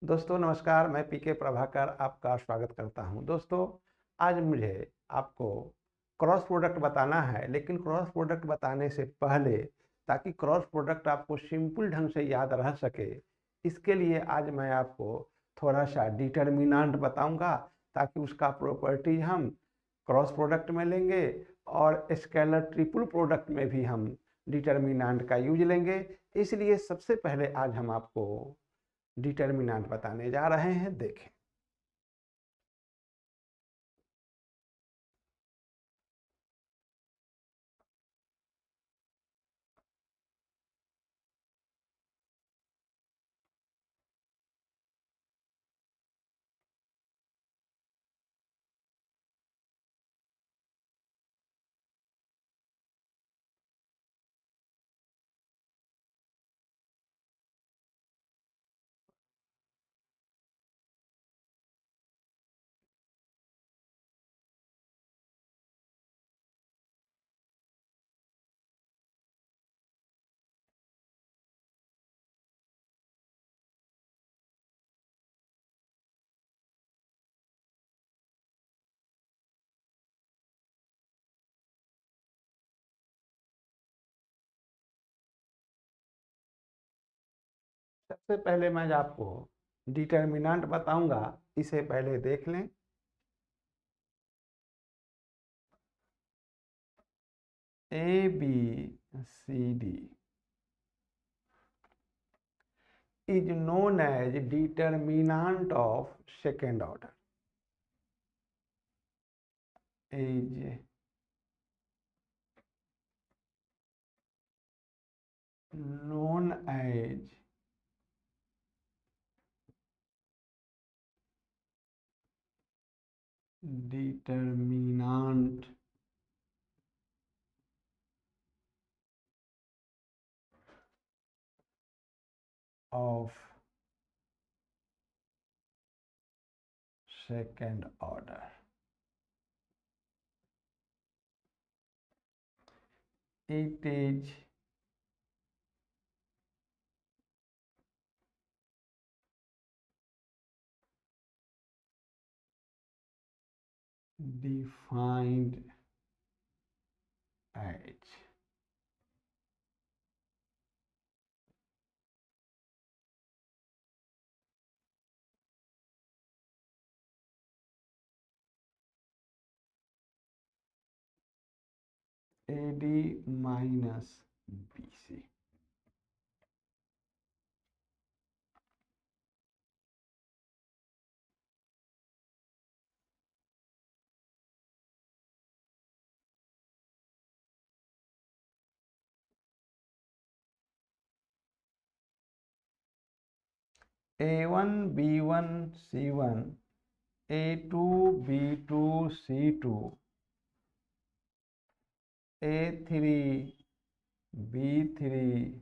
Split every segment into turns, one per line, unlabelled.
दोस्तों नमस्कार, मैं पीके प्रभाकर आपका स्वागत करता हूं। दोस्तों, आज मुझे आपको क्रॉस प्रोडक्ट बताना है, लेकिन क्रॉस प्रोडक्ट बताने से पहले, ताकि क्रॉस प्रोडक्ट आपको सिंपल ढंग से याद रह सके, इसके लिए आज मैं आपको थोड़ा सा डिटर्मिनेंट बताऊंगा, ताकि उसका प्रॉपर्टीज हम क्रॉस प्रोडक्ट में लेंगे और स्केलर ट्रिपल प्रोडक्ट में भी हम डिटर्मिनेंट का यूज लेंगे। इसलिए सबसे पहले आज हम आपको डिटर्मिनेंट बताने जा रहे हैं। देखें, सबसे पहले मैं आपको डिटर्मिनेंट बताऊंगा, इसे पहले देख लें। A B C D is known as determinant of second order, is known as determinant of second order. It is defined as AD minus BC. A1 B1 C1 A2 B2 C2 A3 B3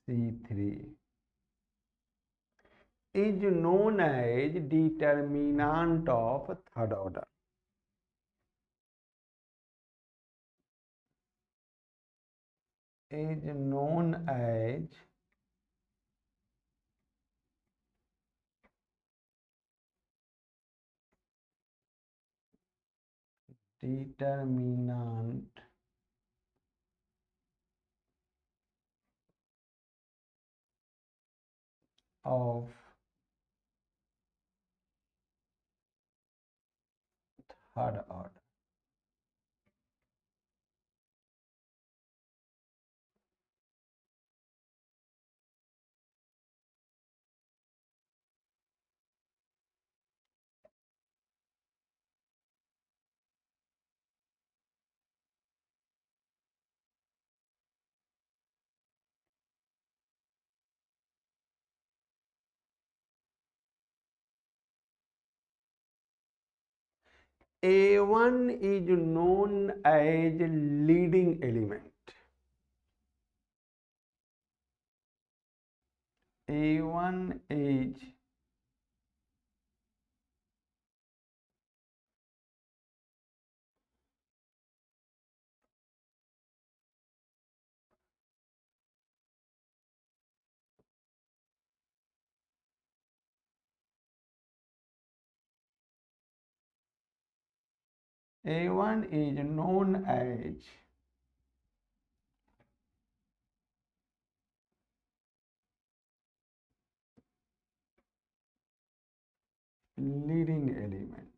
C3 is known as determinant of third order. Is known as determinant of third order. A1 is known as leading element. A1 is A1 is known as leading element.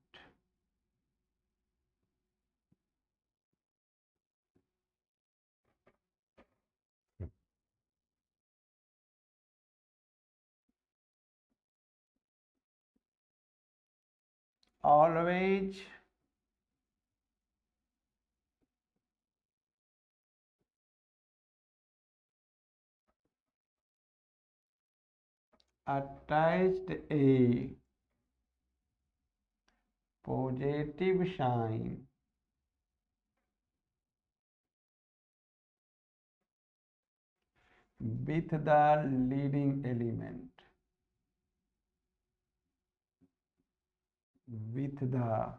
Always attached a positive sign with the leading element. With the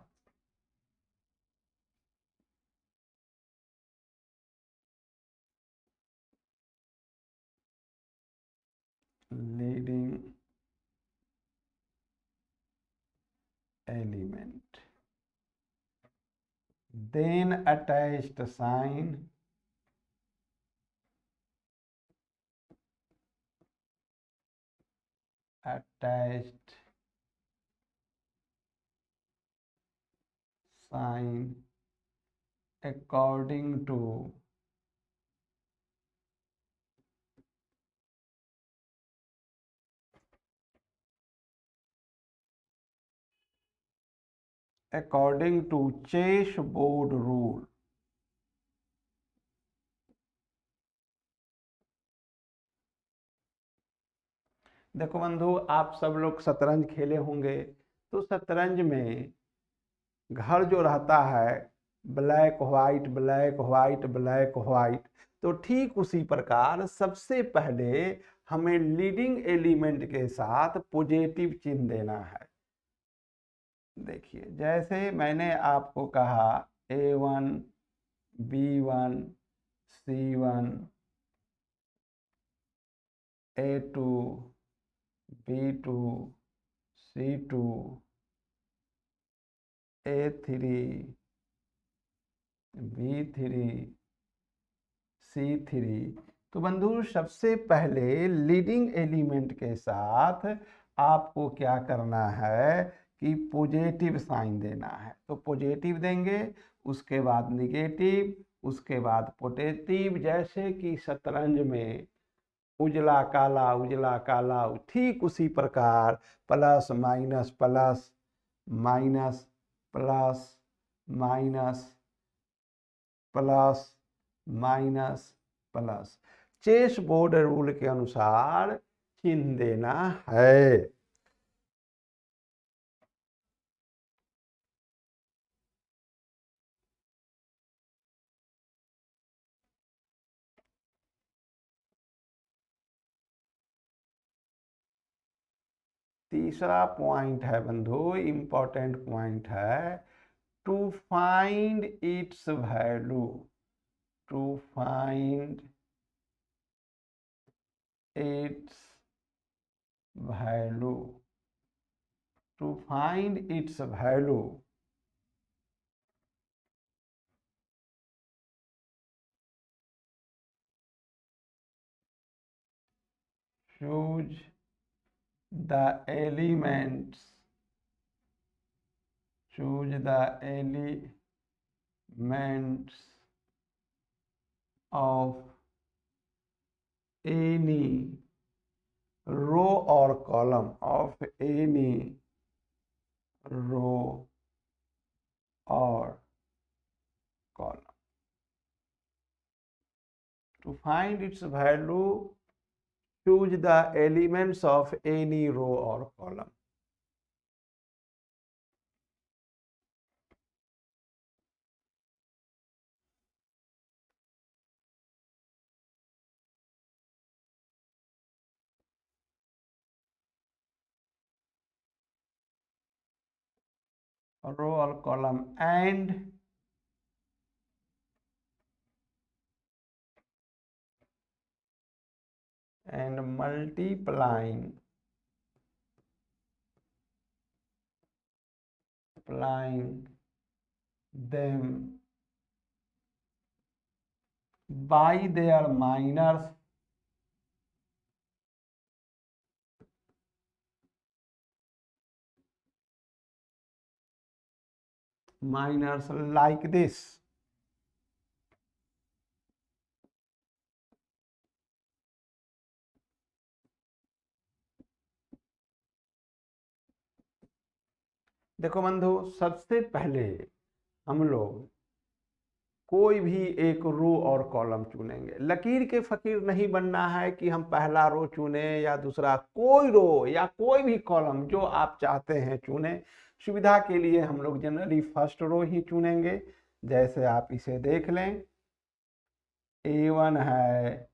leading element. Then attached sign attached sign according to chessboard rule. देखो बंधु, आप सब लोग शतरंज खेले होंगे, तो शतरंज में घर जो रहता है black white black white black white, तो ठीक उसी प्रकार सबसे पहले हमें लीडिंग एलिमेंट के साथ पॉजिटिव चिन्ह देना है। देखिए, जैसे मैंने आपको कहा A1 B1 C1 A2 B2 C2 A3 B3 C3। तो बंधु, सबसे पहले लीडिंग एलिमेंट के साथ आपको क्या करना है कि पॉजिटिव साइन देना है। तो पॉजिटिव देंगे, उसके बाद निगेटिव, उसके बाद पॉजिटिव। जैसे कि शतरंज में उजला काला, ठीक उसी प्रकार plus minus plus minus plus minus plus minus plus chess board rule के अनुसार चिन्ह देना है। तीसरा पॉइंट है बंधु, इंपॉर्टेंट पॉइंट है, to find its value. To find its value. To find its value choose the elements of any row or column, of any row or column. To find its value, choose the elements of any row or column. Row or column, and multiplying them by their minors like this. देखो बंधु, सबसे पहले हम लोग कोई भी एक रो और कॉलम चुनेंगे। लकीर के फकीर नहीं बनना है कि हम पहला रो चुने या दूसरा, कोई रो या कोई भी कॉलम जो आप चाहते हैं चुने। सुविधा के लिए हम लोग जनरली फर्स्ट रो ही चुनेंगे। जैसे आप इसे देख लें, A1 है,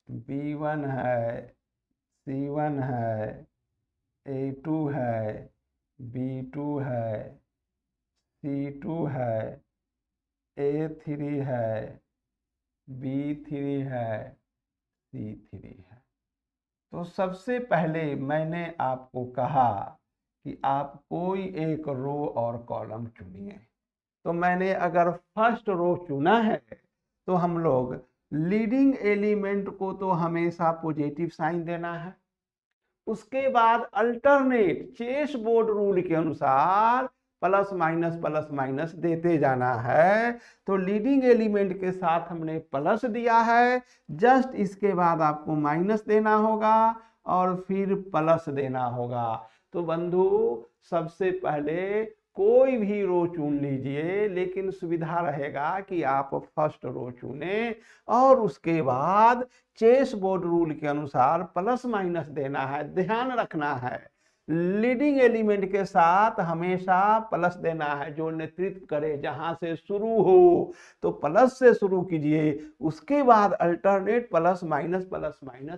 B1 है, C1 है, A2 है, B2 है, C2 है, A3 है, B3 है, C3 है। तो सबसे पहले मैंने आपको कहा कि आप कोई एक रो और कॉलम चुनिए। तो मैंने अगर फर्स्ट रो चुना है तो हम लोग लीडिंग एलिमेंट को तो हमेशा पॉजिटिव साइन देना है। उसके बाद अल्टरनेट चेस बोर्ड रूल के अनुसार प्लस माइनस देते जाना है। तो लीडिंग एलिमेंट के साथ हमने प्लस दिया है, जस्ट इसके बाद आपको माइनस देना होगा और फिर प्लस देना होगा। तो बंधु, सबसे पहले कोई भी रो चुन लीजिए, लेकिन सुविधा रहेगा कि आप फर्स्ट रो चुने और उसके बाद चेस बोर्ड रूल के अनुसार प्लस माइनस देना है। ध्यान रखना है, लीडिंग एलिमेंट के साथ हमेशा प्लस देना है, जो नेतृत्व करे, जहां से शुरू हो तो प्लस से शुरू कीजिए, उसके बाद अल्टरनेट प्लस माइनस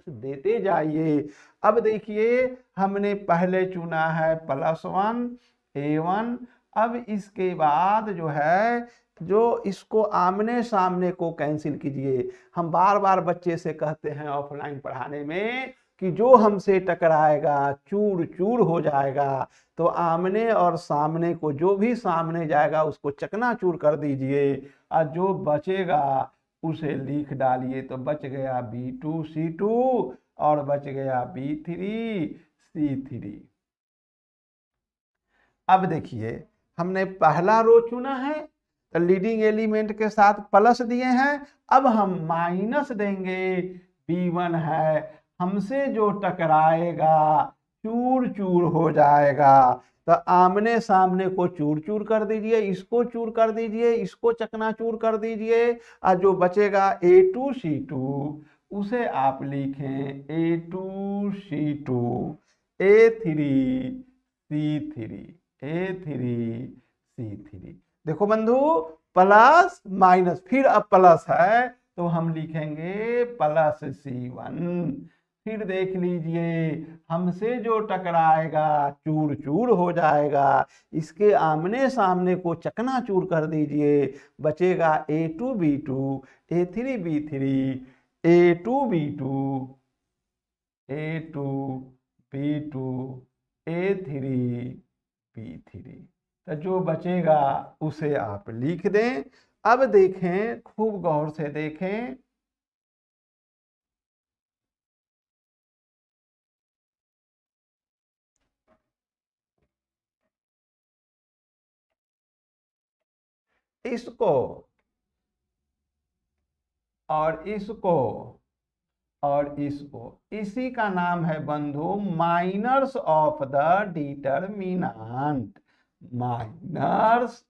देते जाइए। अब देखिए, हमने पहले चुना है +1 A1। अब इसके बाद जो है, जो इसको आमने सामने को कैंसिल कीजिए। हम बार बार बच्चे से कहते हैं ऑफलाइन पढ़ाने में कि जो हमसे टकराएगा चूर चूर हो जाएगा। तो आमने और सामने को, जो भी सामने जाएगा उसको चकनाचूर कर दीजिए और जो बचेगा उसे लिख डालिए। तो बच गया B2 C2 और बच गया B3 C3। अब देखिए, हमने पहला रो चुना है तो लीडिंग एलिमेंट के साथ प्लस दिए हैं। अब हम माइनस देंगे, B1 है, हमसे जो टकराएगा चूर चूर हो जाएगा। तो आमने सामने को चूर चूर कर दीजिए, इसको चूर कर दीजिए, इसको चकनाचूर कर दीजिए और जो बचेगा A2 C2 उसे आप लिखें A2 C2 A3 C3 A3 C3। देखो बंधु, प्लस माइनस, फिर अब प्लस है तो हम लिखेंगे +C1। फिर देख लीजिए, हमसे जो टकराएगा चूर चूर हो जाएगा, इसके आमने सामने को चकनाचूर कर दीजिए। बचेगा A2 B2 A3 B3 A2 B2 A2 B2 A3 B3। तो जो बचेगा उसे आप लिख दें। अब देखें, खूब गौर से देखें, इसको और इसको और इसको, इसी का नाम है बंधु minors of the determinant. Minors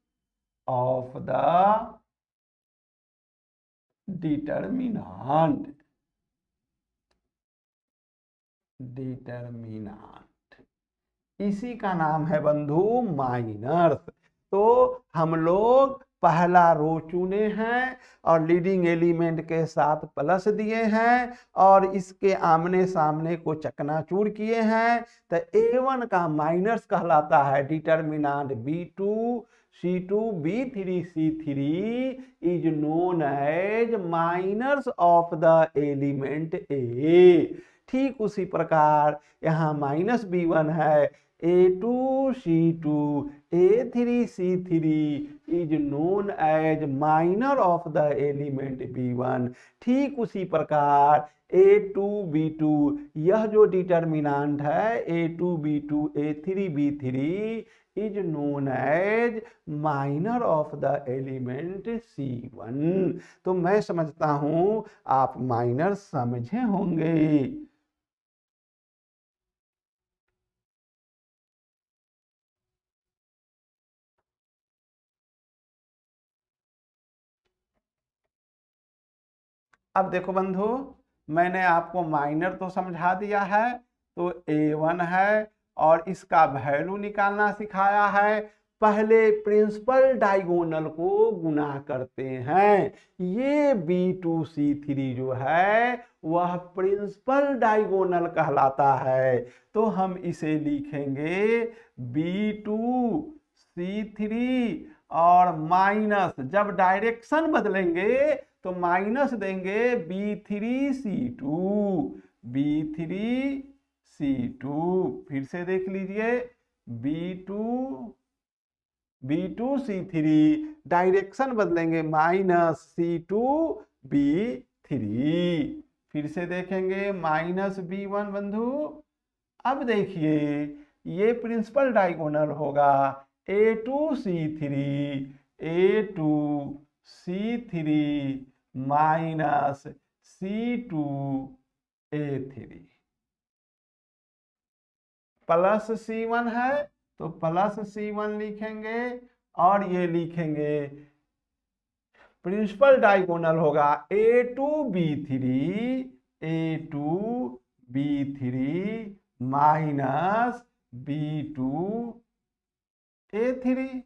of the determinant. इसी का नाम है बंधु माइनर्स। तो हम लोग पहला रो चुने हैं और लीडिंग एलिमेंट के साथ प्लस दिए हैं और इसके आमने सामने को चकनाचूर किए हैं। तो A1 का माइनस कहलाता है determinant B2 C2B3C3 is known as minors of the element A। ठीक उसी प्रकार यहाँ -B1 है, A2C2 A3C3 is known as minor of the element B1। ठीक उसी प्रकार A2B2 यह जो डिटर्मिनांट है A2B2 A3B3 is known as minor of the element C1। तो मैं समझता हूं आप माइनर समझे होंगे। अब देखो बंधु, मैंने आपको माइनर तो समझा दिया है, तो A1 है और इसका वैल्यू निकालना सिखाया है। पहले प्रिंसिपल डायगोनल को गुना करते हैं। ये B2C3 जो है वह प्रिंसिपल डायगोनल कहलाता है, तो हम इसे लिखेंगे B2C3 और माइनस, जब डायरेक्शन बदलेंगे तो माइनस देंगे B3C2। फिर से देख लीजिए, B2C3 डायरेक्शन बदलेंगे -C2B3। फिर से देखेंगे -B1 बंधु। अब देखिए ये प्रिंसिपल डायगोनल होगा A2C3 minus C2A3 plus C1 है तो प्लस C1 लिखेंगे और ये लिखेंगे प्रिंसिपल डायगोनल होगा A2B3 माइनस B2A3।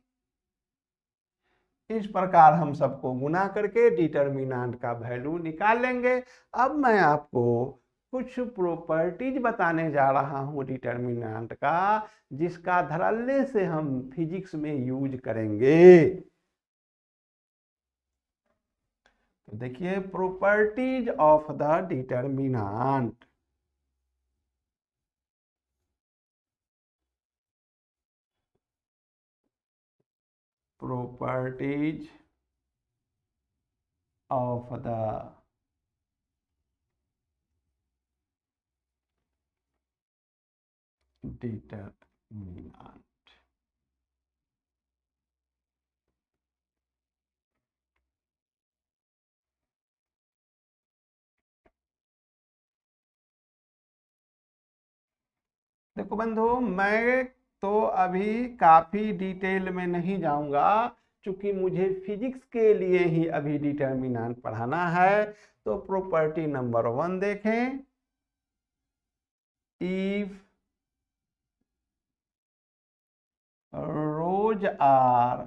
इस प्रकार हम सबको गुना करके डिटर्मिनेंट का वैल्यू निकाल लेंगे। अब मैं आपको कुछ प्रॉपर्टीज बताने जा रहा हूं डिटर्मिनेंट का, जिसका धड़ल्ले से हम फिजिक्स में यूज करेंगे। तो देखिए properties of the determinant. Properties of the determinant। देखो बंधु, मैं तो अभी काफी डिटेल में नहीं जाऊंगा, क्योंकि मुझे फिजिक्स के लिए ही अभी डिटर्मिनेंट पढ़ाना है। तो प्रॉपर्टी नंबर 1 देखें, if rows are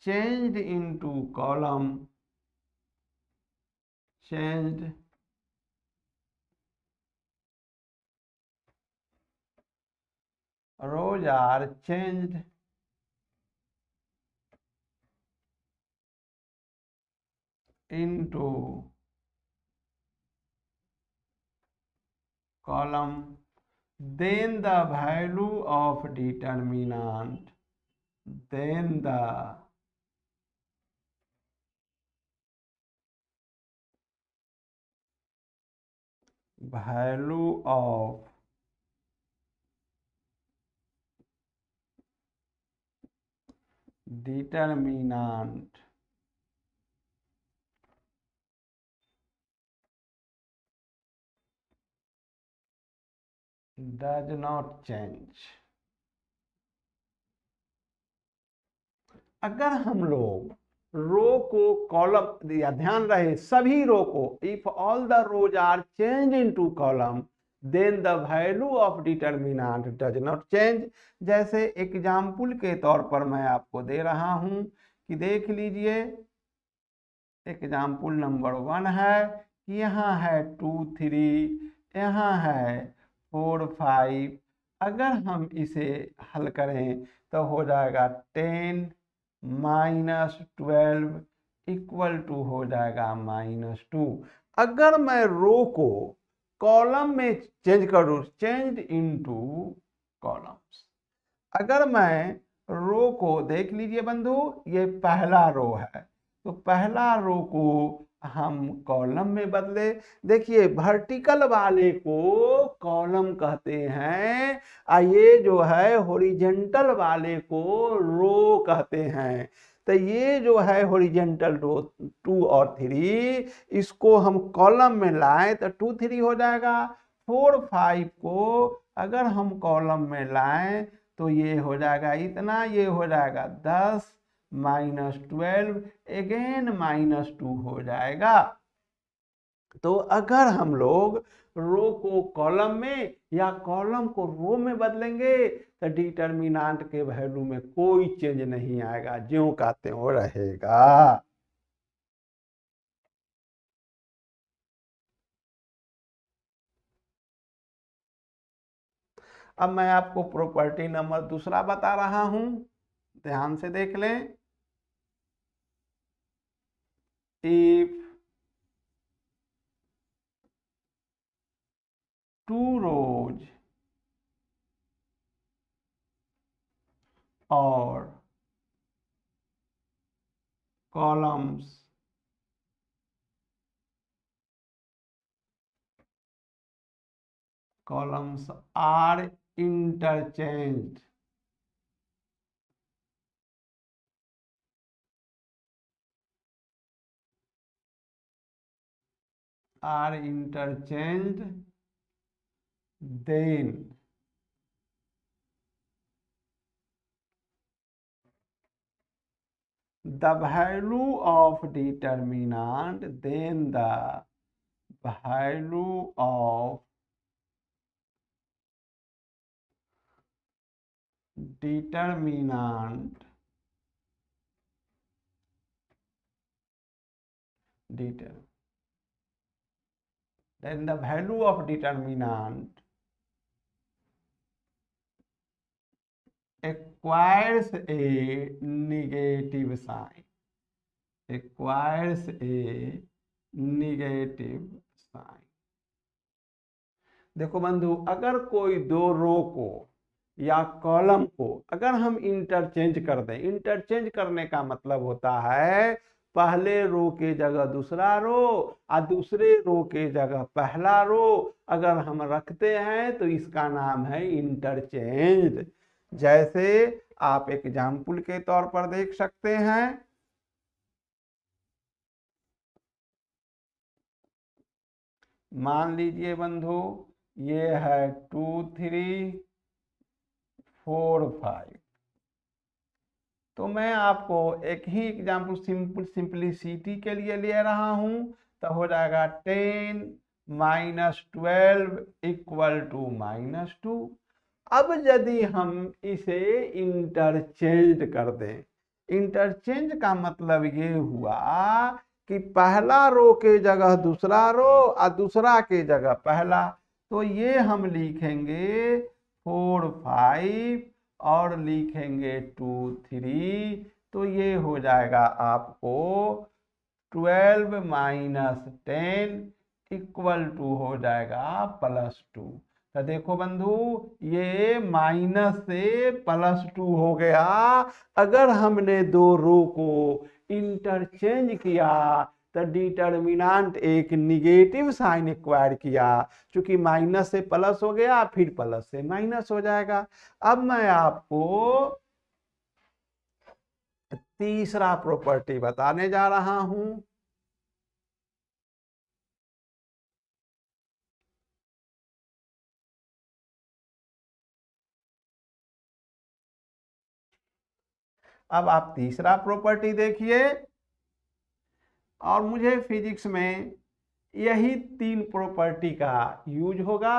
changed into column, rows are changed into column, then the value of determinant, then the value of determinant does not change। अगर हम लोग रो को कॉलम, या ध्यान रहे सभी रो को, if all the rows are change into column then the value of determinant does not change. जैसे एग्जाम्पल के तौर पर मैं आपको दे रहा हूं कि देख लीजिए, एग्जाम्पल नंबर 1 है कि यहाँ है 2 3, यहाँ है 4 5 अगर हम इसे हल करें तो हो जाएगा 10 माइनस 12 इक्वल टू हो जाएगा -2। अगर मैं रो को कॉलम में चेंज करूं, चेंज इनटू कॉलम्स, अगर मैं रो को देख लीजिए बंधु, ये पहला रो है तो पहला रो को हम कॉलम में बदले। देखिए वर्टिकल वाले को कॉलम कहते हैं और ये जो है हॉरिजॉन्टल वाले को रो कहते हैं। तो ये जो है हॉरिजॉन्टल रो 2 और 3, इसको हम कॉलम में लाएं तो 2 3 हो जाएगा। 4 5 को अगर हम कॉलम में लाएं तो ये हो जाएगा इतना, ये हो जाएगा 10 -12 अगेन -2 हो जाएगा। तो अगर हम लोग रो को कॉलम में या कॉलम को रो में बदलेंगे तो डिटर्मिनेंट के वैल्यू में कोई चेंज नहीं आएगा, ज्यों का त्यों रहेगा। अब मैं आपको प्रॉपर्टी नंबर दूसरा बता रहा हूं, ध्यान से देख लें। इफ टू रोज और columns are interchanged, then the value of determinant, then the value of determinant then the value of determinant acquires a negative sign, acquires a negative sign। देखो बंधु, अगर कोई दो रो को या कॉलम को अगर हम इंटरचेंज कर दें, इंटरचेंज करने का मतलब होता है पहले रो के जगह दूसरा रो और दूसरे रो के जगह पहला रो अगर हम रखते हैं तो इसका नाम है इंटरचेंज। जैसे आप एग्जाम्पल के तौर पर देख सकते हैं, मान लीजिए बंधु ये है 2 3 4 5, तो मैं आपको एक ही एग्जाम्पल सिंपलिसिटी के लिए ले रहा हूं, तो हो जाएगा 10 -12 इक्वल टू -2। अब यदि हम इसे इंटरचेंज कर दें, इंटरचेंज का मतलब ये हुआ कि पहला रो के जगह दूसरा रो और दूसरा के जगह पहला, तो ये हम लिखेंगे 4 5 और लिखेंगे 2 3, तो ये हो जाएगा आपको 12 -10 इक्वल टू हो जाएगा +2। तो देखो बंधु ये माइनस से +2 हो गया अगर हमने दो रो को इंटरचेंज किया तो डिटर्मिनेंट एक निगेटिव साइन एक्वायर किया, क्योंकि माइनस से प्लस हो गया फिर प्लस से माइनस हो जाएगा। अब मैं आपको तीसरा प्रॉपर्टी बताने जा रहा हूं। अब आप तीसरा प्रॉपर्टी देखिए, और मुझे फिजिक्स में यही 3 प्रॉपर्टी का यूज होगा।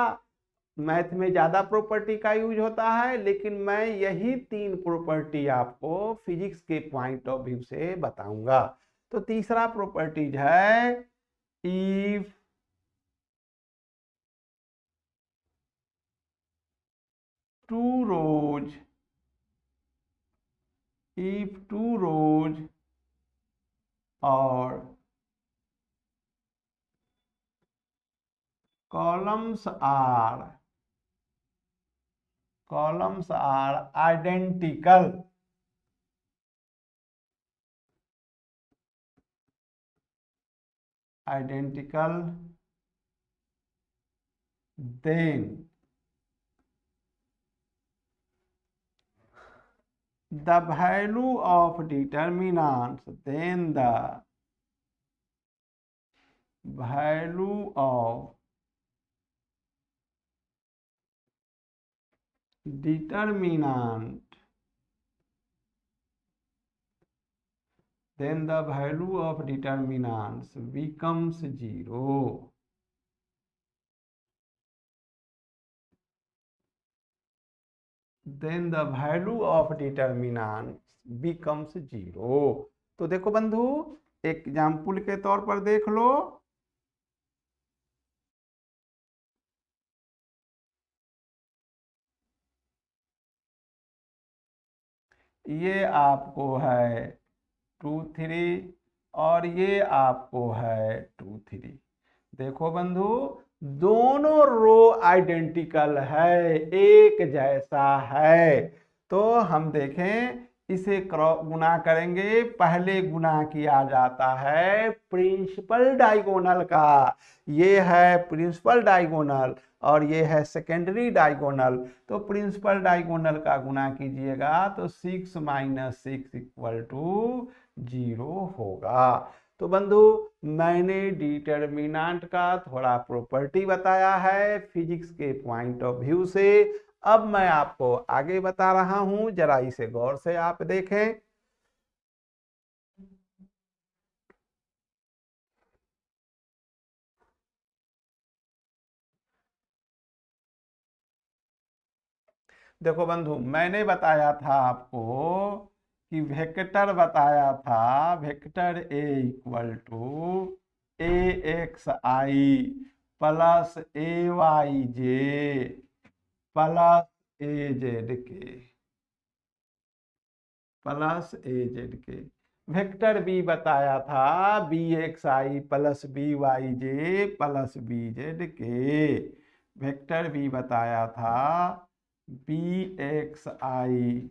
मैथ में ज़्यादा प्रॉपर्टी का यूज होता है, लेकिन मैं यही 3 प्रॉपर्टी आपको फिजिक्स के पॉइंट ऑफ व्यू से बताऊंगा। तो तीसरा प्रॉपर्टीज है if two rows or columns are identical, then the value of determinants, then the value of determinant, then the value of determinants becomes 0. Then the value of determinants becomes 0. तो देखो बंधु, example के तौर पर देख लो। ये आपको है 2 3 और ये आपको है 2 3। देखो बंधु, दोनों रो आइडेंटिकल है, एक जैसा है। तो हम देखें, इसे गुना करेंगे। पहले गुना किया जाता है प्रिंसिपल डायगोनल का। ये है प्रिंसिपल डायगोनल और ये है सेकेंडरी डायगोनल। तो प्रिंसिपल डायगोनल का गुना कीजिएगा तो 6 - 6 = 0 होगा। तो बंधु, मैंने डिटर्मिनेंट का थोड़ा प्रॉपर्टी बताया है फिजिक्स के पॉइंट ऑफ व्यू से। अब मैं आपको आगे बता रहा हूं, जरा इसे गौर से आप देखें। देखो बंधु, मैंने बताया था आपको कि वेक्टर बताया था, vector A = AXI plus AYJ plus AZ के। वेक्टर बी बताया था BXI plus BYJ plus BZ के। वेक्टर बी बताया था BXI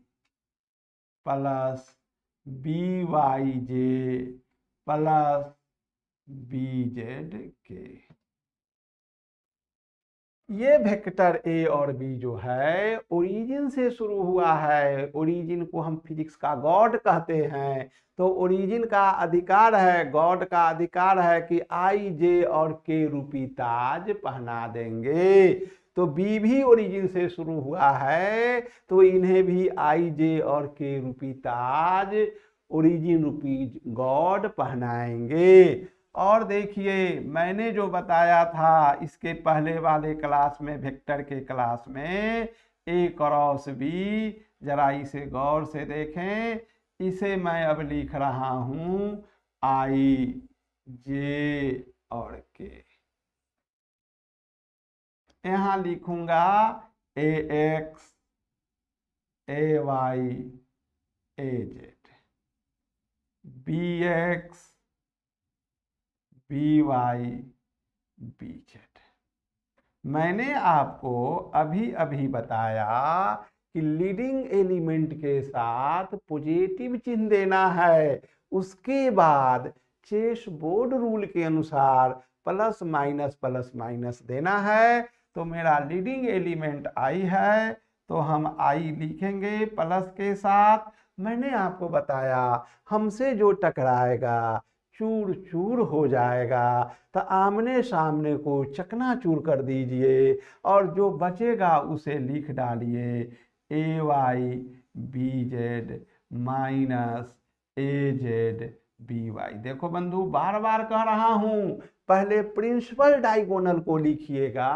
plus BYJ plus BZ के। ये वेक्टर ए और बी जो है ओरिजिन से शुरू हुआ है। ओरिजिन को हम फिजिक्स का गॉड कहते हैं। तो ओरिजिन का अधिकार है, गॉड का अधिकार है कि आई जे और के रूपी ताज पहना देंगे। तो बी भी ओरिजिन से शुरू हुआ है, तो इन्हें भी आई जे और के रूपी ताज ओरिजिन रूपी गॉड पहनाएंगे। और देखिए, मैंने जो बताया था इसके पहले वाले क्लास में, वेक्टर के क्लास में, ए क्रॉस बी, जरा इसे गौर से देखें। इसे मैं अब लिख रहा हूं आई जे और के। यहां लिखूंगा A X A Y A Z, B X BY BZ। मैंने आपको अभी अभी बताया कि लीडिंग एलिमेंट के साथ पॉजिटिव चिन्ह देना है। उसके बाद चेस बोर्ड रूल के अनुसार प्लस माइनस देना है। तो मेरा लीडिंग एलिमेंट आई है, तो हम आई लिखेंगे प्लस के साथ। मैंने आपको बताया, हमसे जो टकराएगा चूर चूर हो जाएगा। तो आमने सामने को चकनाचूर कर दीजिए और जो बचेगा उसे लिख डालिए AY BZ minus AZ BY। देखो बंधु, बार बार कह रहा हूं, पहले प्रिंसिपल डायगोनल को लिखिएगा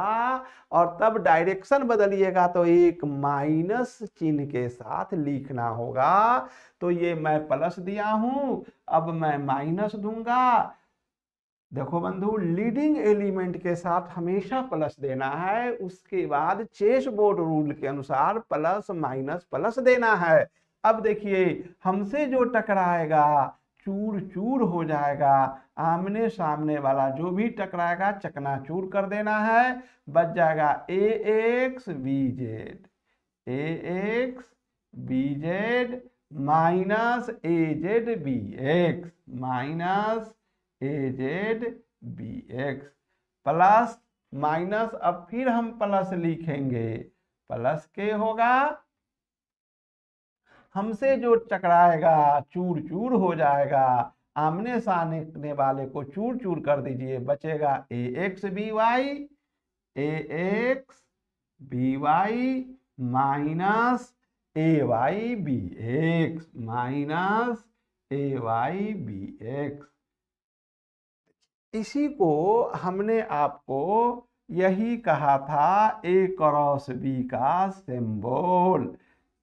और तब डायरेक्शन बदलिएगा तो एक माइनस चिन्ह के साथ लिखना होगा। तो ये मैं प्लस दिया हूं, अब मैं माइनस दूंगा। देखो बंधु, लीडिंग एलिमेंट के साथ हमेशा प्लस देना है, उसके बाद चेस बोर्ड रूल के अनुसार प्लस माइनस प्लस देना है। अब देखिए, हमसे जो टकराएगा चूर चूर हो जाएगा, आमने सामने वाला जो भी टकराएगा चकनाचूर कर देना है। बच जाएगा A X B Z, A X B Z minus A Z B X, minus A Z B X, plus minus, अब फिर हम प्लस लिखेंगे, प्लस के होगा, हमसे जो टकराएगा चूर चूर हो जाएगा, आमने सामने वाले को चूर चूर कर दीजिए, बचेगा ए X B Y, A X B Y minus A Y B X, minus A Y B x. इसी को हमने आपको यही कहा था ए क्रॉस बी का सिंबल।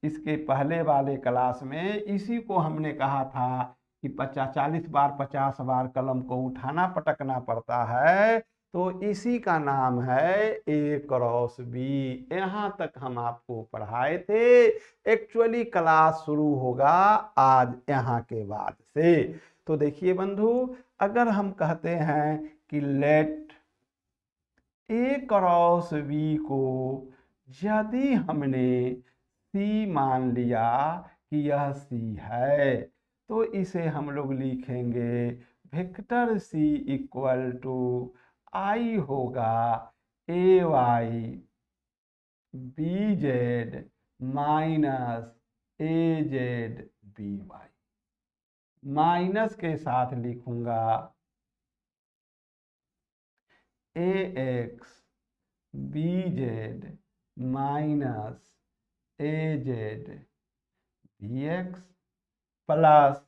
इसके पहले वाले क्लास में इसी को हमने कहा था कि 40 बार 50 बार कलम को उठाना पटकना पड़ता है, तो इसी का नाम है ए क्रॉस बी। यहाँ तक हम आपको पढ़ाए थे। एक्चुअली क्लास शुरू होगा आज यहाँ के बाद से। तो देखिए बंधु, अगर हम कहते हैं कि लेट ए क्रॉस बी को यदि हमने सी मान लिया कि यह सी है, तो इसे हम लोग लिखेंगे वेक्टर सी इक्वल टू आई होगा ए Y B Z minus A Z B Y. Minus के साथ लिखूंगा A X B Z minus A Z B X, plus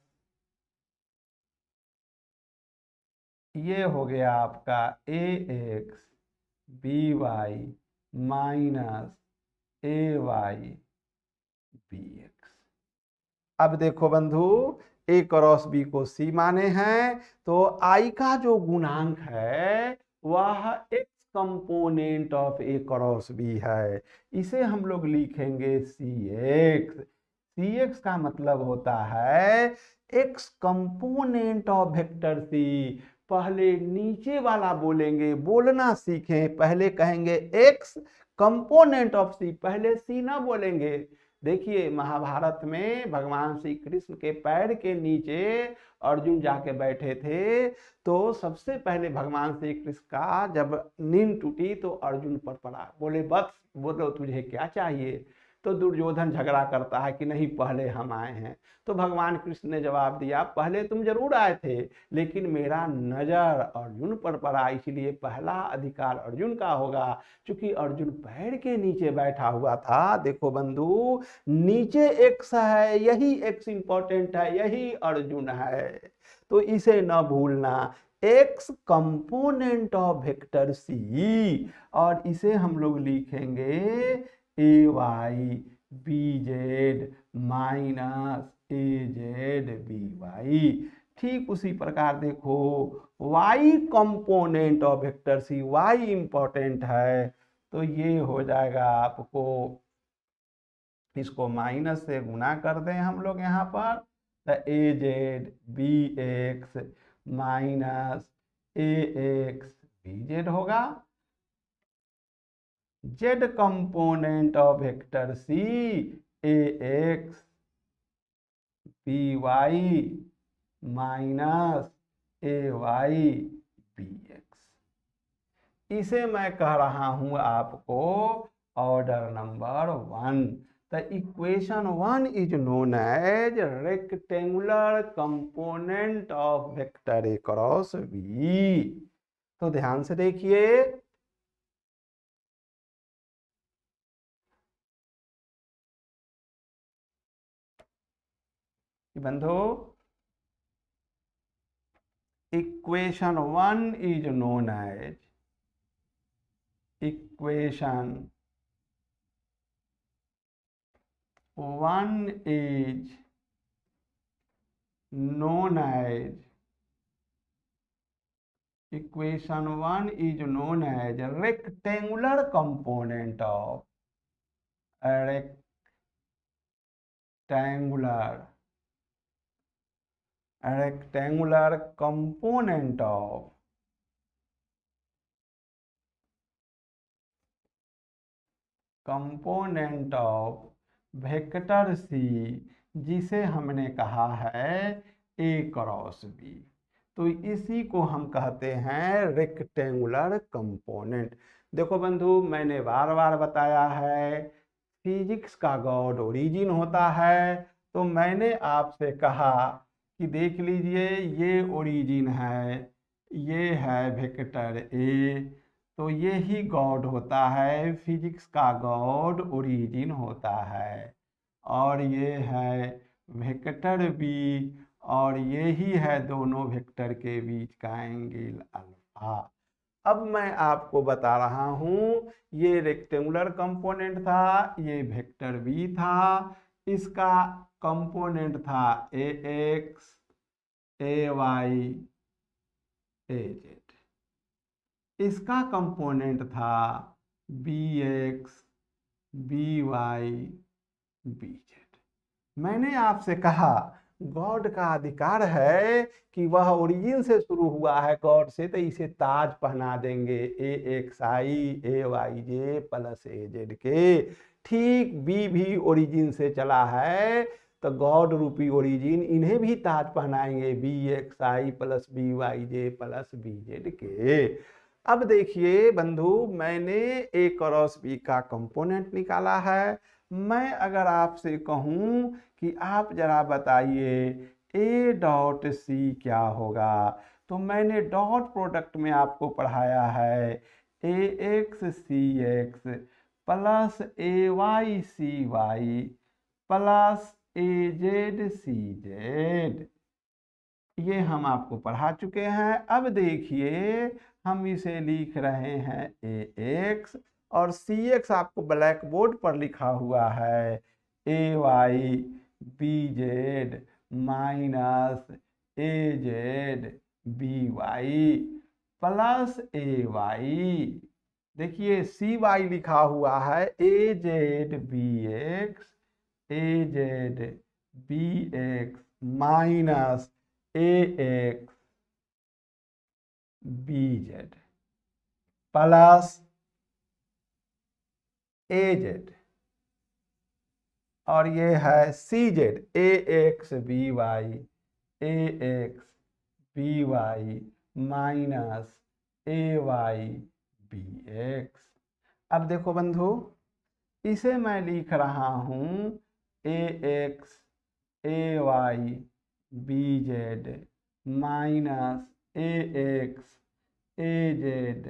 ये हो गया आपका ए X B Y minus A Y B X. अब देखो बंधु, ए क्रॉस बी को सी माने हैं, तो आई का जो गुणांक है वह X component of A cross B है। इसे हम लोग लिखेंगे सी एक्स। सी एक्स का मतलब होता है X component of vector C. पहले नीचे वाला बोलेंगे, बोलना सीखें, पहले कहेंगे एक्स कंपोनेंट ऑफ सी, पहले सी ना बोलेंगे। देखिए, महाभारत में भगवान श्री कृष्ण के पैर के नीचे अर्जुन जाके बैठे थे, तो सबसे पहले भगवान श्री कृष्ण का जब नींद टूटी तो अर्जुन पर पड़ा, बोले वत्स, बोलो तुझे क्या चाहिए। तो दुर्योधन झगड़ा करता है कि नहीं, पहले हम आए हैं। तो भगवान कृष्ण ने जवाब दिया, पहले तुम जरूर आए थे, लेकिन मेरा नजर अर्जुन पर पड़ा, इसलिए पहला अधिकार अर्जुन का होगा। क्योंकि अर्जुन पैर के नीचे बैठा हुआ था। देखो बंधु, नीचे एक्स है, यही एक्स इंपॉर्टेंट है, यही अर्जुन है, तो इसे न भूलना। X component of vector C, और इसे हम लोग लिखेंगे A Y B Z minus A Z B Y. ठीक उसी प्रकार देखो, y component of vector C, y important है, तो ये हो जाएगा आपको, इसको माइनस से गुना कर दें हम लोग यहाँ पर, तो A Z B X minus A X B Z होगा। Z component of vector C A X B Y minus A Y B X. इसे मैं कह रहा हूं आपको order number 1। The equation 1 is known as rectangular component of vector A cross B. तो ध्यान से देखिए, बंधु, equation 1 is known as, equation 1 is known as equation 1 is known as rectangular component of rectangular component of vector C, जिसे हमने कहा है ए cross B. तो इसी को हम कहते हैं रेक्टेंगुलर कंपोनेंट। देखो बंधु, मैंने बार बार बताया है फिजिक्स का गॉड ओरिजिन होता है। तो मैंने आपसे कहा कि देख लीजिए, ये ओरिजिन है, ये है वेक्टर ए, तो ये ही गॉड होता है, फिजिक्स का गॉड ओरिजिन होता है। और ये है वेक्टर बी, और ये ही है दोनों वेक्टर के बीच का एंगल अल्फा। अब मैं आपको बता रहा हूँ, ये रेक्टेंगुलर कंपोनेंट था, ये वेक्टर बी था, इसका कंपोनेंट था A X, A Y, A Z. इसका कंपोनेंट था B X, B Y, B Z. मैंने आपसे कहा गॉड का अधिकार है कि वह ओरिजिन से शुरू हुआ है गॉड से, तो इसे ताज पहना देंगे ए x I, A Y J plus A Z के। ठीक बी भी ओरिजिन से चला है, तो गॉड रूपी ओरिजिन इन्हें भी ताज पहनाएंगे बी एक्स आई प्लस बी वाई जे प्लस बी जेड के। अब देखिए बंधु, मैंने ए क्रॉस बी का कंपोनेंट निकाला है। मैं अगर आपसे कहूं कि आप जरा बताइए ए डॉट सी क्या होगा, तो मैंने डॉट प्रोडक्ट में आपको पढ़ाया है ए x C X plus A Y C Y plus A Z C Z. ये हम आपको पढ़ा चुके हैं। अब देखिए, हम इसे लिख रहे हैं ए एक्स, और सी एक्स आपको ब्लैक बोर्ड पर लिखा हुआ है A Y B Z minus A Z B Y plus A Y. देखिए सी वाई लिखा हुआ है A Z B X, A Z B X minus A X B Z plus A Z, और ये है C Z A X B Y, A X B Y minus A Y B X. अब देखो बंधु, इसे मैं लिख रहा हूं ए X A Y B Z minus A X A Z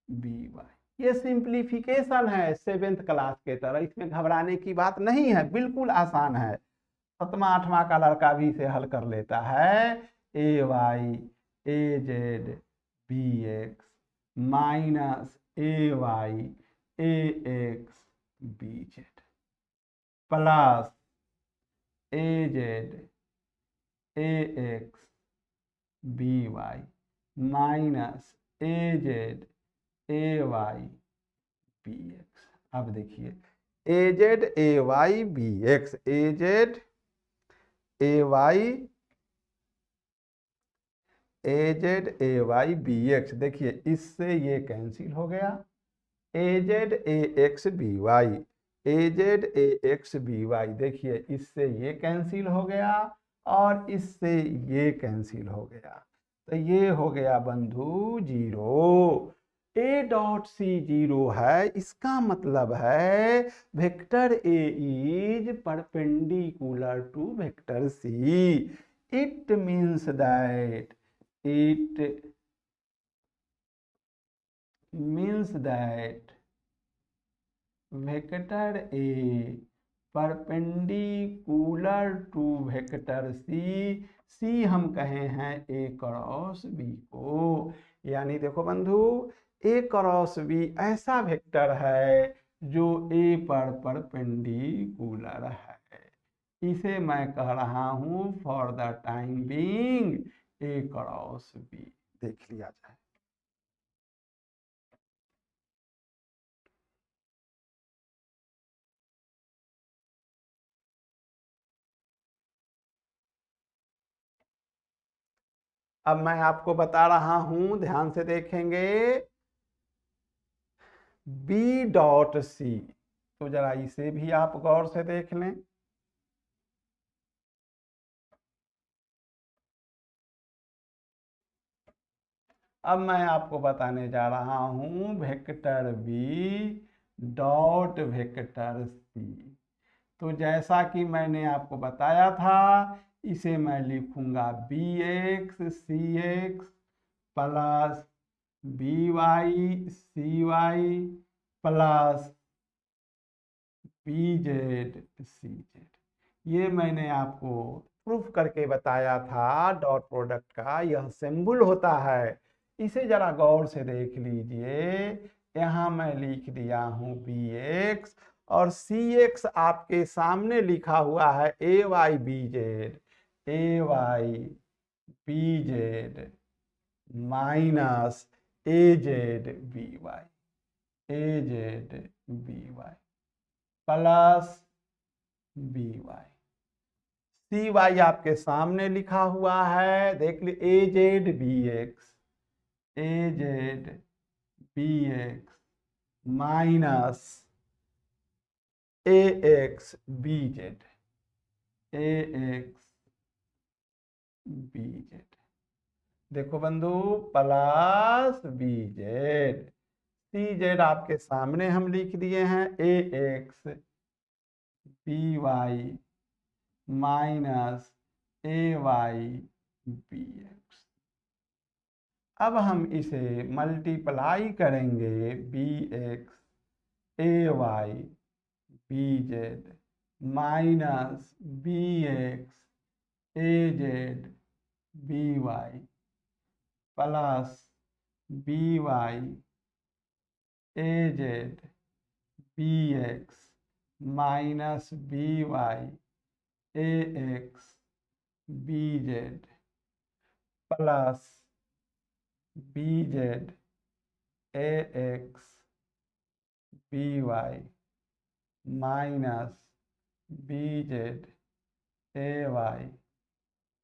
B Y. ये सिंप्लीफिकेशन है 7th क्लास के तरह, इसमें घबराने की बात नहीं है, बिल्कुल आसान है। 7वां 8वां का लड़का भी इसे हल कर लेता है। A Y A Z B X minus A Y A X B Z plus A Z A X B Y minus A Z A Y B X. अब देखिए A Z A Y B X, A Z A Y A Z A Y B X. देखिए इससे ये cancel हो गया, A Z A X B Y, A Z A X B Y. देखिए इससे ये कैंसिल हो गया, और इससे ये कैंसिल हो गया, तो ये हो गया बंधु zero. A dot C zero है, इसका मतलब है vector A is perpendicular to vector C. It means that vector A perpendicular to vector C. सी हम कहे हैं ए क्रॉस बी को। यानी देखो बंधु, ए क्रॉस बी ऐसा वेक्टर है जो ए पर परपेंडिकुलर है। इसे मैं कह रहा हूं for the time being A cross B. देख लिया जाए। अब मैं आपको बता रहा हूं, ध्यान से देखेंगे, बी डॉट सी। तो जरा इसे भी आप गौर से देख लें। अब मैं आपको बताने जा रहा हूं vector B dot vector C. तो जैसा कि मैंने आपको बताया था, इसे मैं लिखूंगा B X C X plus B Y C Y plus B Z C Z. ये मैंने आपको प्रूफ करके बताया था। डॉट प्रोडक्ट का यह सिंबल होता है। इसे जरा गौर से देख लीजिए। यहाँ मैं लिख दिया हूँ बी एक्स और सी एक्स आपके सामने लिखा हुआ है A Y B Z, A Y B Z minus A Z B Y, A Z B Y plus B Y. C Y आपके सामने लिखा हुआ है, देख ली, A Z B X, A Z B X minus A X B Z, A X B Z. देखो बंधु, plus B Z, C Z आपके सामने हम लिख दिए हैं, A X B Y minus A Y B X. अब हम इसे मल्टीप्लाई करेंगे, B X A Y B Z minus B X A Z B Y plus B Y A Z B X minus B Y A X B Z plus B Z A X B Y minus B Z A Y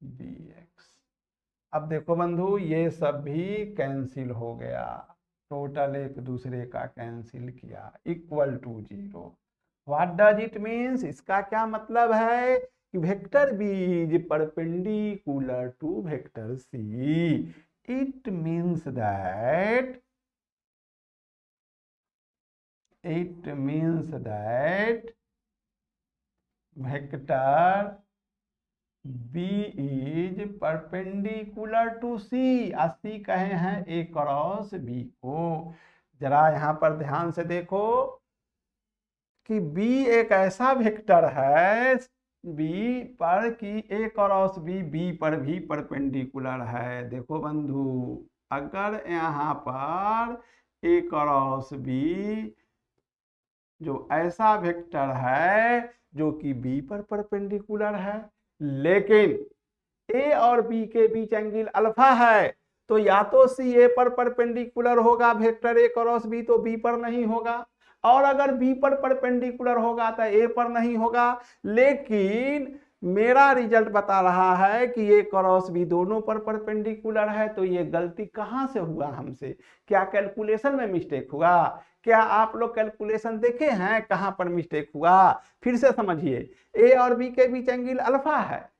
B X. अब देखो बंधु, ये सब भी cancel हो गया, total एक दूसरे का कैंसिल किया, equal to zero. What does it means? इसका क्या मतलब है कि vector B is perpendicular to vector C. It means that vector B is perpendicular to C. सी कहे हैं ए क्रॉस बी को। जरा यहां पर ध्यान से देखो कि बी एक ऐसा वेक्टर है बी पर कि ए क्रॉस बी पर भी परपेंडिकुलर है। देखो बंधु, अगर यहाँ पर ए क्रॉस बी जो ऐसा वेक्टर है जो कि बी पर परपेंडिकुलर है, लेकिन ए और बी के बीच एंगल अल्फा है, तो या तो सी ए पर परपेंडिकुलर होगा वेक्टर ए क्रॉस बी, तो बी पर नहीं होगा, और अगर बी पर परपेंडिकुलर होगा तो ए पर नहीं होगा। लेकिन मेरा रिजल्ट बता रहा है कि ए क्रॉस बी दोनों पर परपेंडिकुलर है। तो ये गलती कहां से हुआ हमसे? क्या कैलकुलेशन में मिस्टेक हुआ? क्या आप लोग कैलकुलेशन देखे हैं कहां पर मिस्टेक हुआ? फिर से समझिए, ए और बी के बीच एंगल अल्फा है,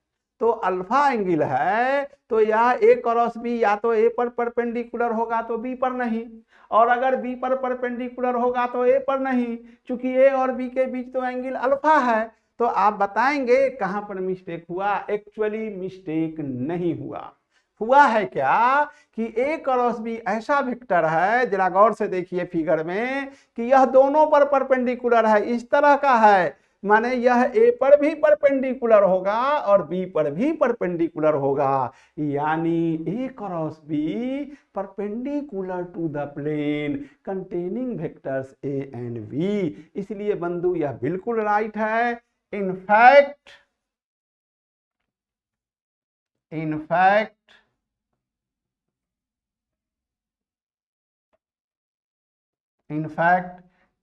तो अल्फा एंगल है, तो यह ए क्रॉस बी या तो ए पर परपेंडिकुलर होगा तो बी पर नहीं, और अगर बी पर परपेंडिकुलर होगा तो ए पर नहीं। चूंकि ए और बी के बीच तो एंगल अल्फा है, तो आप बताएंगे कहां पर मिस्टेक हुआ? एक्चुअली मिस्टेक नहीं हुआ। हुआ है क्या कि ए क्रॉस बी ऐसा वेक्टर है, जरा गौर से देखिए फिगर में, कि यह दोनों पर परपेंडिकुलर है, इस तरह का है, माने यह ए पर भी परपेंडिकुलर होगा और बी पर भी परपेंडिकुलर होगा, यानी A cross B perpendicular to the plane containing vectors A and B. इसलिए बंधु यह बिल्कुल राइट है। In fact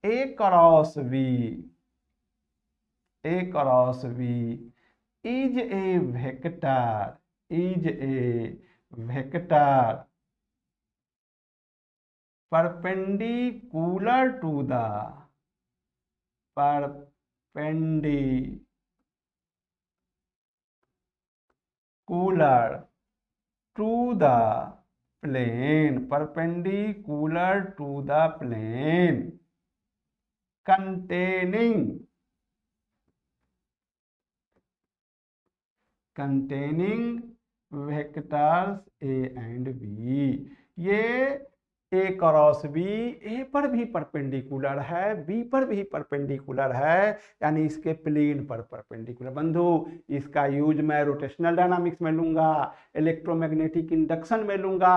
A cross B is a vector vector perpendicular to the perpendicular to the plane containing vectors a and b। ये ए cross B ए पर भी perpendicular है, B पर भी परपेंडिकुलर है, यानी इसके प्लेन पर परपेंडिकुलर। बंधु, इसका यूज मैं रोटेशनल डायनामिक्स में लूंगा, इलेक्ट्रोमैग्नेटिक इंडक्शन में लूंगा,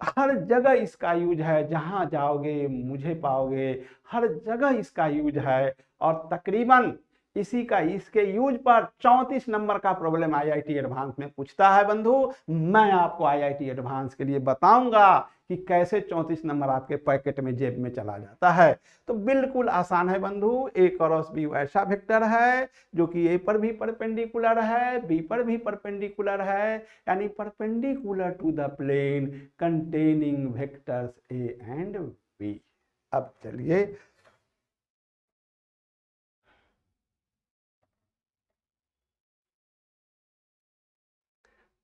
हर जगह इसका यूज है। जहां जाओगे मुझे पाओगे, हर जगह इसका यूज है। और तकरीबन इसी का इसके यूज पर 34 नंबर का प्रॉब्लम आईआईटी एडवांस में पूछता है। बंधु, मैं आपको आईआईटी एडवांस के लिए बताऊंगा कि कैसे 34 नंबर आपके पैकेट में जेब में चला जाता है। तो बिल्कुल आसान है बंधु। ए क्रॉस बी ऐसा वेक्टर है जो कि ए पर भी परपेंडिकुलर है, बी पर भी परपेंडिकुलर है, यानी perpendicular to the plane containing vectors A and B. अब चलिए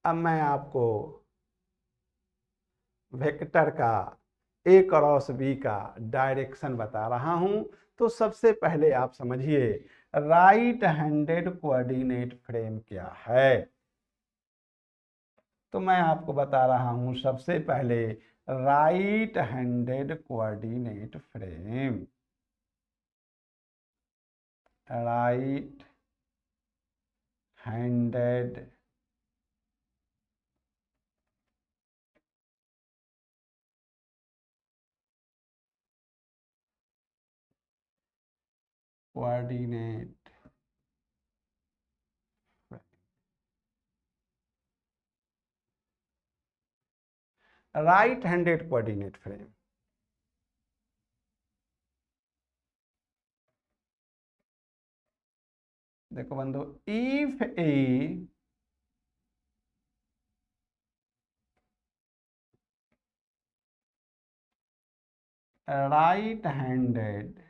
अब मैं आपको वेक्टर का ए क्रॉस बी का डायरेक्शन बता रहा हूं। तो सबसे पहले आप समझिए राइट हैंडेड कोऑर्डिनेट फ्रेम क्या है। तो मैं आपको बता रहा हूं सबसे पहले right handed coordinate frame. Right handed coordinate right handed coordinate frame देखो बंधु, if A right handed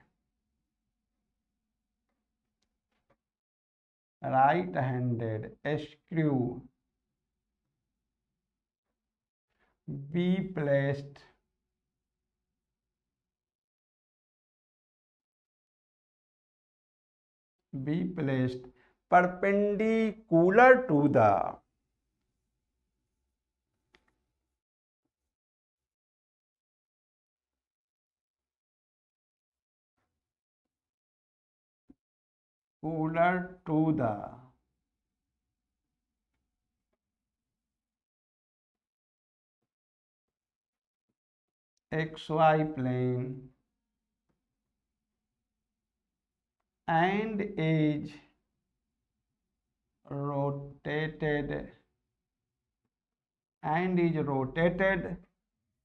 screw be placed perpendicular to the xy plane and is rotated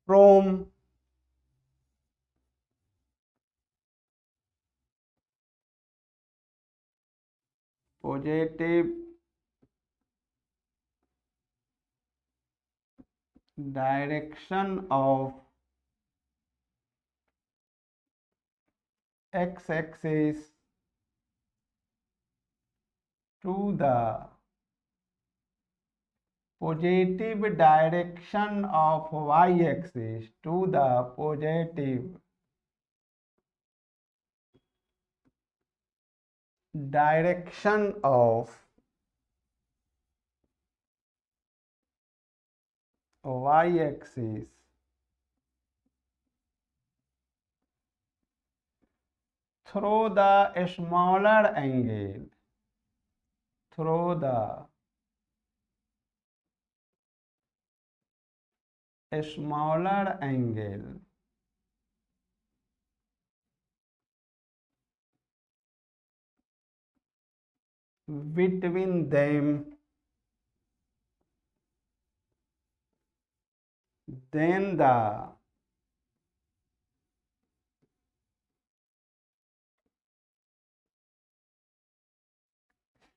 from positive direction of x-axis to the positive direction of y-axis to the positive direction of y-axis through the smaller angle between them, then the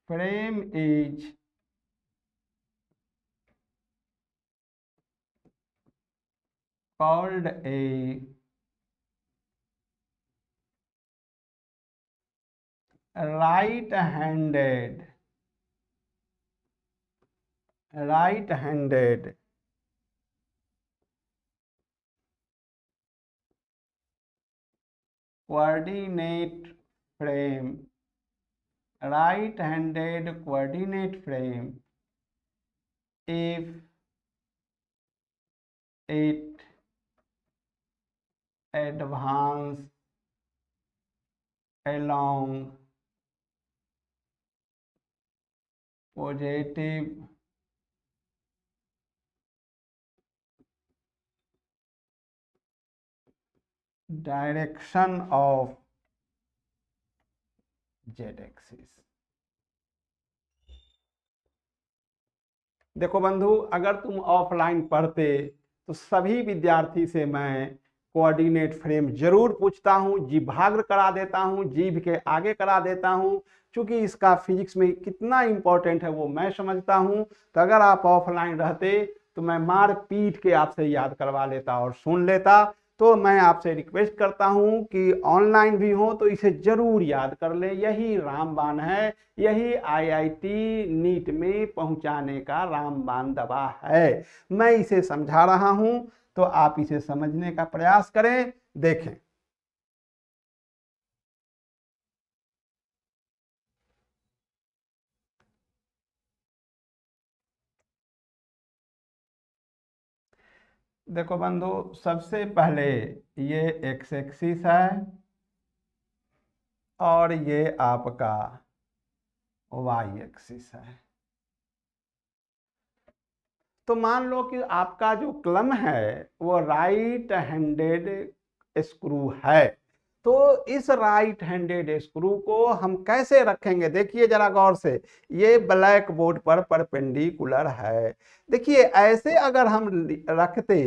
frame is called a right-handed coordinate frame, right-handed coordinate frame if it advance along positive direction of z-axis। देखो बंधु, अगर तुम offline पढ़ते तो सभी विद्यार्थी से मैं कोऑर्डिनेट फ्रेम जरूर पूछता हूं, जीभाग्र करा देता हूं, जीभ के आगे करा देता हूं, क्योंकि इसका फिजिक्स में कितना इंपॉर्टेंट है वो मैं समझता हूं। तो अगर आप ऑफलाइन रहते तो मैं मार पीट के आपसे याद करवा लेता और सुन लेता। तो मैं आपसे रिक्वेस्ट करता हूं कि ऑनलाइन भी हो तो इसे जरूर याद कर ले। यही रामबाण है, यही आईआईटी नीट में पहुंचाने का रामबाण दवा है। मैं इसे समझा रहा हूं तो आप इसे समझने का प्रयास करें। देखें, देखो बंधु, सबसे पहले ये एक्स एक्सिस है और ये आपका वाई एक्सिस है। तो मान लो कि आपका जो कलम है वो राइट हैंडेड स्क्रू है। तो इस राइट हैंडेड स्क्रू को हम कैसे रखेंगे, देखिए जरा गौर से। ये ब्लैक बोर्ड पर परपेंडिकुलर है। देखिए ऐसे अगर हम रखते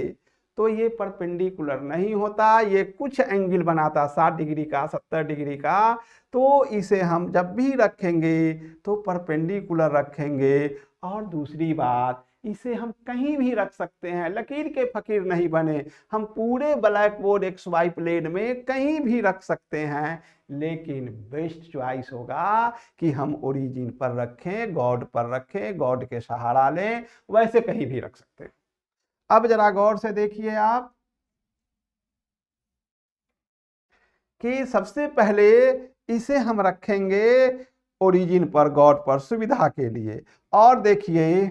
तो ये परपेंडिकुलर नहीं होता, ये कुछ एंगल बनाता 60 डिग्री का, 70 डिग्री का। तो इसे हम जब भी रखेंगे तो परपेंडिकुलर रखेंगे। और दूसरी बात, इसे हम कहीं भी रख सकते हैं, लकीर के फकीर नहीं बने। हम पूरे black board X Y plane में कहीं भी रख सकते हैं, लेकिन बेस्ट चॉइस होगा कि हम ओरिजिन पर रखें, गॉड पर रखें, गॉड के सहारा लें, वैसे कहीं भी रख सकते हैं। अब जरा गौर से देखिए आप कि सबसे पहले इसे हम रखेंगे ओरिजिन पर, गॉड पर, सुविधा के लिए। और देखिए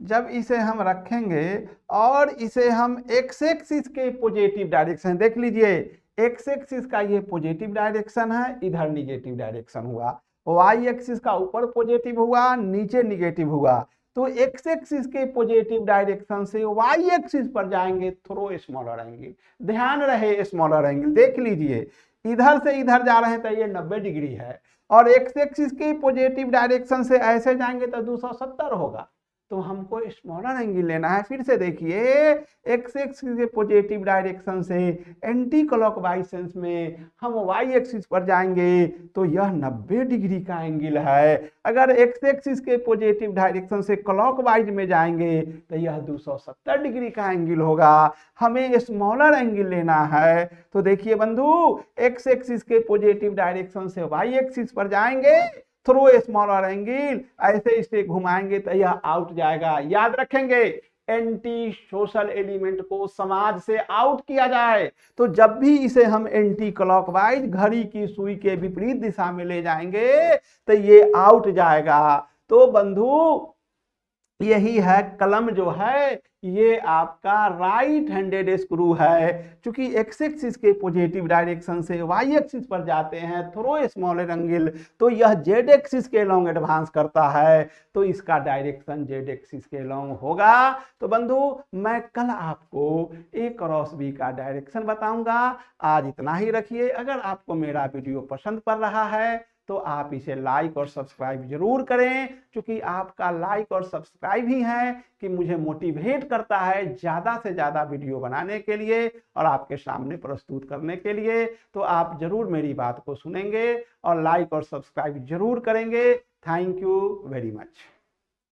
जब इसे हम रखेंगे और इसे हम एक्स एक्सिस के पॉजिटिव डायरेक्शन, देख लीजिए एक्स एक्सिस का ये पॉजिटिव डायरेक्शन है, इधर निगेटिव डायरेक्शन हुआ। वाई एक्सिस का ऊपर पॉजिटिव हुआ, नीचे निगेटिव हुआ। तो एक्स एक्सिस के पॉजिटिव डायरेक्शन से वाई एक्सिस पर जाएंगे थ्रो स्मॉलर एंगल। ध्यान रहे स्मॉलर एंगल, देख लीजिए इधर से इधर जा रहे हैं तो ये 90 डिग्री है, और एक्स एक्सिस के पॉजिटिव डायरेक्शन से ऐसे जाएंगे तो 270 होगा। तो हमको स्मॉलर एंगल लेना है। फिर से देखिए एक्स एक्सिस के पॉजिटिव डायरेक्शन से एंटी क्लॉकवाइज में हम वाई एक्सिस पर जाएंगे तो यह 90 डिग्री का एंगल है। अगर एक्स एक्सिस के पॉजिटिव डायरेक्शन से क्लॉकवाइज में जाएंगे तो यह 270 डिग्री का एंगल होगा। हमें स्मॉलर एंगल लेना है। तो देखिए बंधु, एक्स एक्सिस के पॉजिटिव डायरेक्शन से वाई एक्सिस पर जाएंगे थ्रू स्मॉलर एंगल, ऐसे इसे घुमाएंगे तो यह आउट जाएगा। याद रखेंगे, एंटी सोशल एलिमेंट को समाज से आउट किया जाए तो जब भी इसे हम एंटी क्लॉकवाइज, घड़ी की सुई के विपरीत दिशा में ले जाएंगे तो ये आउट जाएगा। तो बंधु यही है, कलम जो है ये आपका राइट हैंडेड स्क्रू है। क्योंकि एक्स एक्सिस के पॉजिटिव डायरेक्शन से वाई एक्सिस पर जाते हैं थ्रो स्मॉलर एंगल, तो यह जेड एक्सिस के लॉन्ग एडवांस करता है, तो इसका डायरेक्शन जेड एक्सिस के लॉन्ग होगा। तो बंधु मैं कल आपको ए क्रॉस बी का डायरेक्शन बताऊंगा। आज इतना ही रखिए। अगर आपको मेरा वीडियो पसंद पड़ रहा है तो आप इसे लाइक और सब्सक्राइब जरूर करें, क्योंकि आपका लाइक और सब्सक्राइब ही है कि मुझे मोटिवेट करता है ज़्यादा से ज़्यादा वीडियो बनाने के लिए और आपके सामने प्रस्तुत करने के लिए। तो आप जरूर मेरी बात को सुनेंगे और लाइक और सब्सक्राइब जरूर करेंगे। Thank you very much.